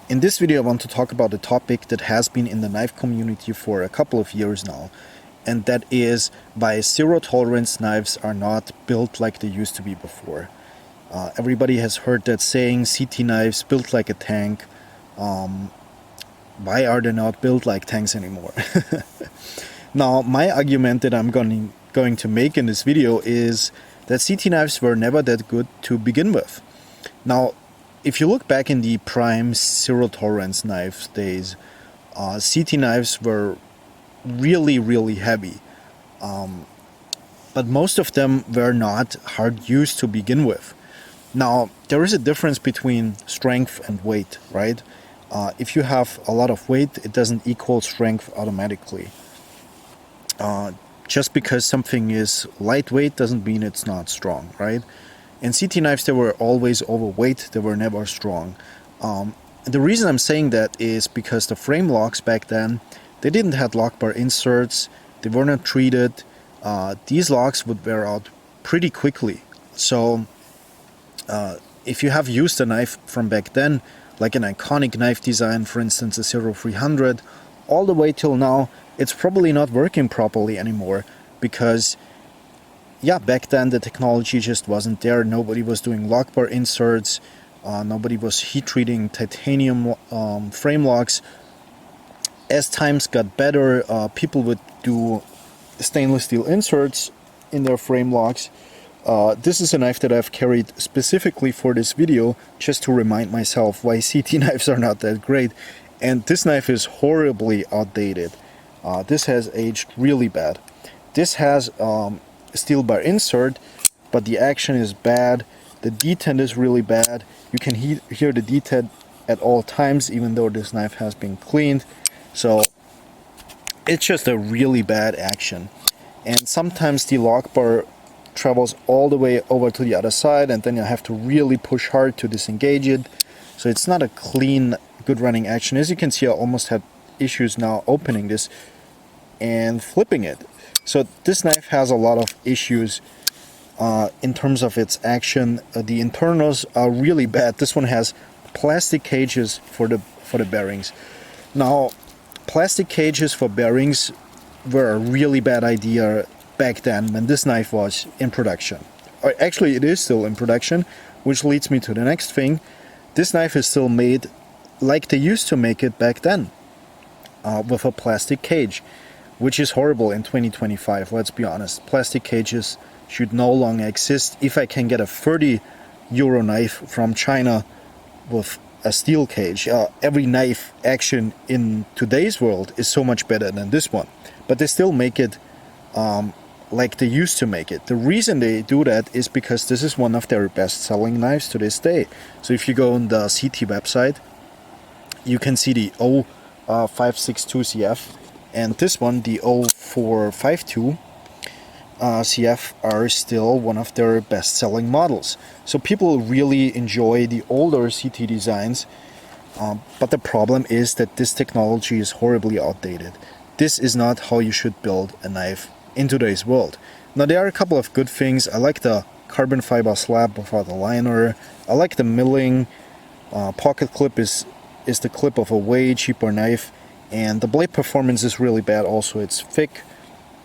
In this video I want to talk about a topic that has been in the knife community for a couple of years now, and that is why zero tolerance knives are not built like they used to be before. Everybody has heard that saying, CT knives built like a tank. Why are they not built like tanks anymore? Now, my argument that I'm going to make in this video is that CT knives were never that good to begin with. Now, if you look back in the prime zero tolerance knives days, CT knives were really heavy. But most of them were not hard used to begin with. Now, there is a difference between strength and weight, right? If you have a lot of weight, it doesn't equal strength automatically. Just because something is lightweight doesn't mean it's not strong, right? And CT knives, they were always overweight, they were never strong. The reason I'm saying that is because the frame locks back then, they didn't have lock bar inserts, they were not treated. These locks would wear out pretty quickly. So if you have used a knife from back then, like an iconic knife design, for instance a 0300, all the way till now, it's probably not working properly anymore, because back then the technology just wasn't there. Nobody was doing lock bar inserts, nobody was heat treating titanium frame locks. As times got better, people would do stainless steel inserts in their frame locks. This is a knife that I've carried specifically for this video, just to remind myself why CT knives are not that great. And this knife is horribly outdated. This has aged really bad. This has steel bar insert, but the action is bad. The detent is really bad. You can hear the detent at all times, even though this knife has been cleaned. So it's just a really bad action. And sometimes the lock bar travels all the way over to the other side, and then you have to really push hard to disengage it. So it's not a clean, good running action. As you can see, I almost had issues now opening this and flipping it. So this knife has a lot of issues in terms of its action. The internals are really bad. This one has plastic cages for the bearings. Now, plastic cages for bearings were a really bad idea back then when this knife was in production. Or actually, it is still in production, which leads me to the next thing. This knife is still made like they used to make it back then, with a plastic cage, which is horrible in 2025, let's be honest. Plastic cages should no longer exist. If I can get a 30 euro knife from China with a steel cage, every knife action in today's world is so much better than this one. But they still make it like they used to make it. The reason they do that is because this is one of their best selling knives to this day. So if you go on the CT website, you can see the 0562 CF and this one, the 0452 CF, are still one of their best selling models. So people really enjoy the older CT designs, but the problem is that this technology is horribly outdated. This is not how you should build a knife in today's world. Now, there are a couple of good things. I like the carbon fiber slab without the liner. I like the milling. Pocket clip is the clip of a way cheaper knife, and the blade performance is really bad also. It's thick,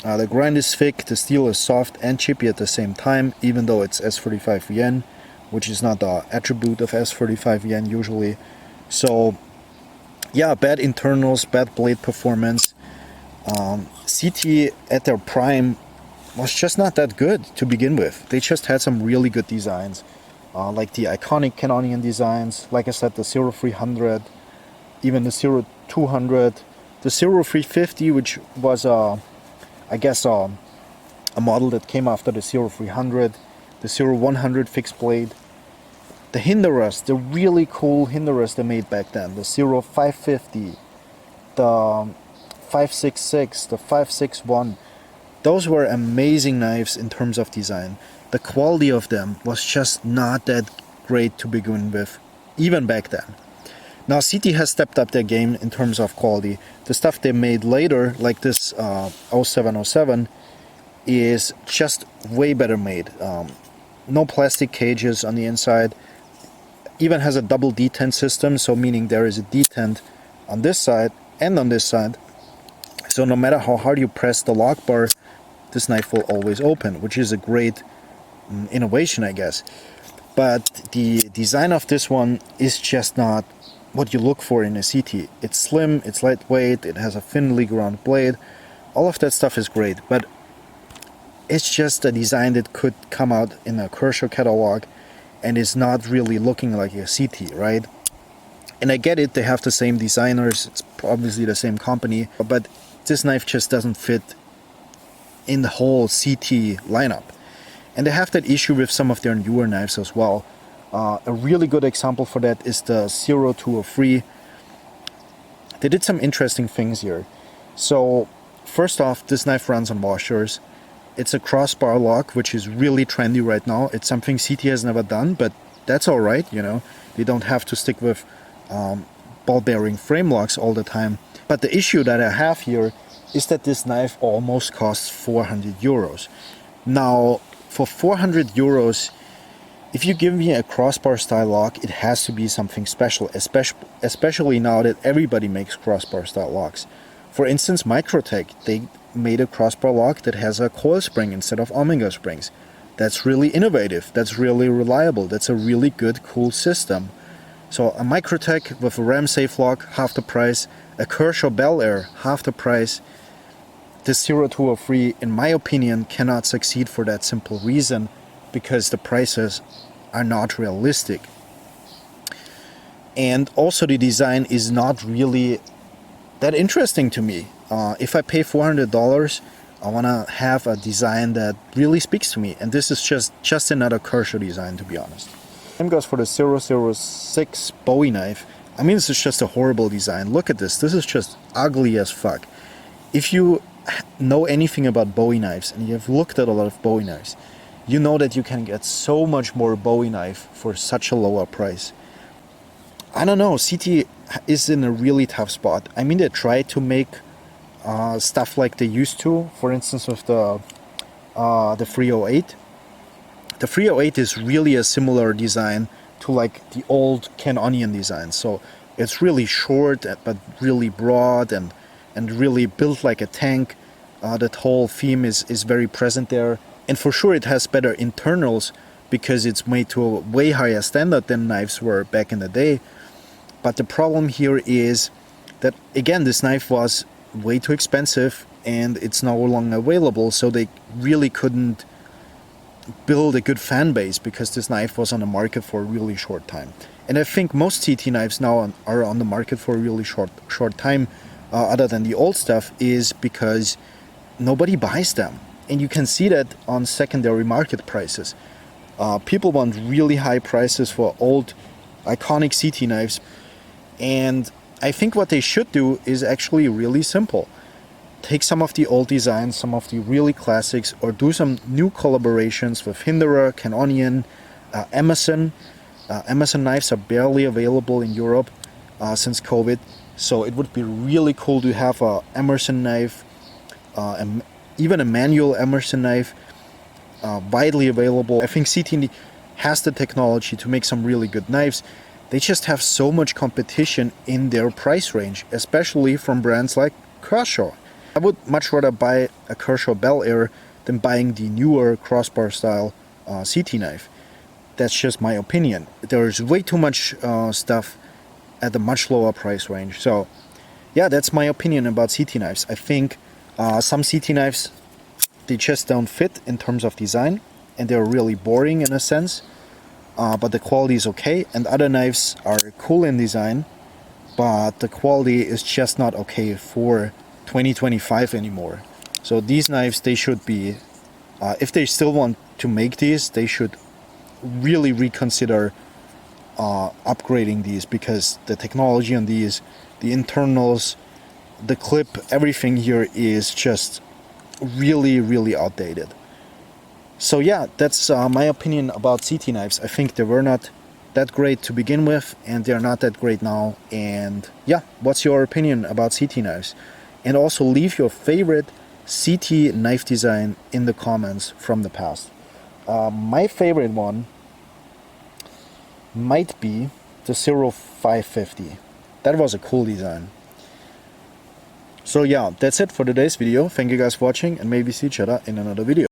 the grind is thick, the steel is soft and chippy at the same time, even though it's S35 yen, which is not the attribute of S35 yen usually. So yeah, bad internals, bad blade performance. CT at their prime was just not that good to begin with. They just had some really good designs, like the iconic Canonian designs, like I said, the 0300, even the 0200, the 0350, which was I guess a model that came after the 0300, the 0100 fixed blade, the Hinderers, the really cool Hinderers they made back then, the 0550, the 566, the 561. Those were amazing knives in terms of design. The quality of them was just not that great to begin with, even back then. Now CT has stepped up their game in terms of quality. The stuff they made later, like this 0707, is just way better made. No plastic cages on the inside. even has a double detent system, so meaning there is a detent on this side and on this side. So no matter how hard you press the lock bar, this knife will always open, which is a great innovation, I guess. But the design of this one is just not what you look for in a CT. It's slim, it's lightweight, it has a thinly ground blade. All of that stuff is great, but it's just a design that could come out in a Kershaw catalog and is not really looking like a CT, right? And I get it, they have the same designers, it's obviously the same company, but this knife just doesn't fit in the whole CT lineup. And they have that issue with some of their newer knives as well. A really good example for that is the 0203. They did some interesting things here. So first off, this knife runs on washers. It's a crossbar lock, which is really trendy right now. It's something CT has never done, but that's all right, you know. They don't have to stick with ball bearing frame locks all the time. But the issue that I have here is that this knife almost costs 400 euros. Now, for 400 euros, if you give me a crossbar style lock, it has to be something special, especially now that everybody makes crossbar style locks. For instance, Microtech, they made a crossbar lock that has a coil spring instead of omega springs. That's really innovative, that's really reliable, that's a really good, cool system. So a Microtech with a RAM safe lock, half the price, a Kershaw Bel Air, half the price. The 0203, in my opinion, cannot succeed for that simple reason, because the prices are not realistic. And also the design is not really that interesting to me. If I pay $400, I want to have a design that really speaks to me. And this is just another Kershaw design, to be honest. Same goes for the 006 Bowie knife. I mean, this is just a horrible design. Look at this. This is just ugly as fuck. If you know anything about Bowie knives, and you have looked at a lot of Bowie knives, you know that you can get so much more Bowie knife for such a lower price. I don't know, CT is in a really tough spot. I mean, they try to make stuff like they used to, for instance with the 308. The 308 is really a similar design to like the old Ken Onion design. So it's really short but really broad and really built like a tank. That whole theme is very present there. And for sure it has better internals because it's made to a way higher standard than knives were back in the day. But the problem here is that, again, this knife was way too expensive and it's no longer available, so they really couldn't build a good fan base because this knife was on the market for a really short time. And I think most CT knives now are on the market for a really short time, other than the old stuff, is because nobody buys them. And you can see that on secondary market prices. People want really high prices for old iconic CT knives. And I think what they should do is actually really simple. Take some of the old designs, some of the really classics, or do some new collaborations with Hinderer, Ken Onion, Emerson. Emerson knives are barely available in Europe since COVID. So it would be really cool to have a Emerson knife, even a manual Emerson knife, widely available. I think CT has the technology to make some really good knives. They just have so much competition in their price range, especially from brands like Kershaw. I would much rather buy a Kershaw Bel Air than buying the newer crossbar style CT knife. That's just my opinion. There's way too much stuff at a much lower price range. So yeah, that's my opinion about CT knives. I think some CT knives, they just don't fit in terms of design, and they're really boring in a sense. But the quality is okay, and other knives are cool in design, but the quality is just not okay for 2025 anymore. So these knives, they should be, if they still want to make these, they should really reconsider upgrading these, because the technology on these, the internals, the clip, everything here is just really, really outdated. So yeah, that's my opinion about CT knives. I think they were not that great to begin with, and they're not that great now. And yeah, what's your opinion about CT knives? And also leave your favorite CT knife design in the comments from the past. My favorite one might be the 0550. That was a cool design. So yeah, that's it for today's video. Thank you guys for watching, and maybe see each other in another video.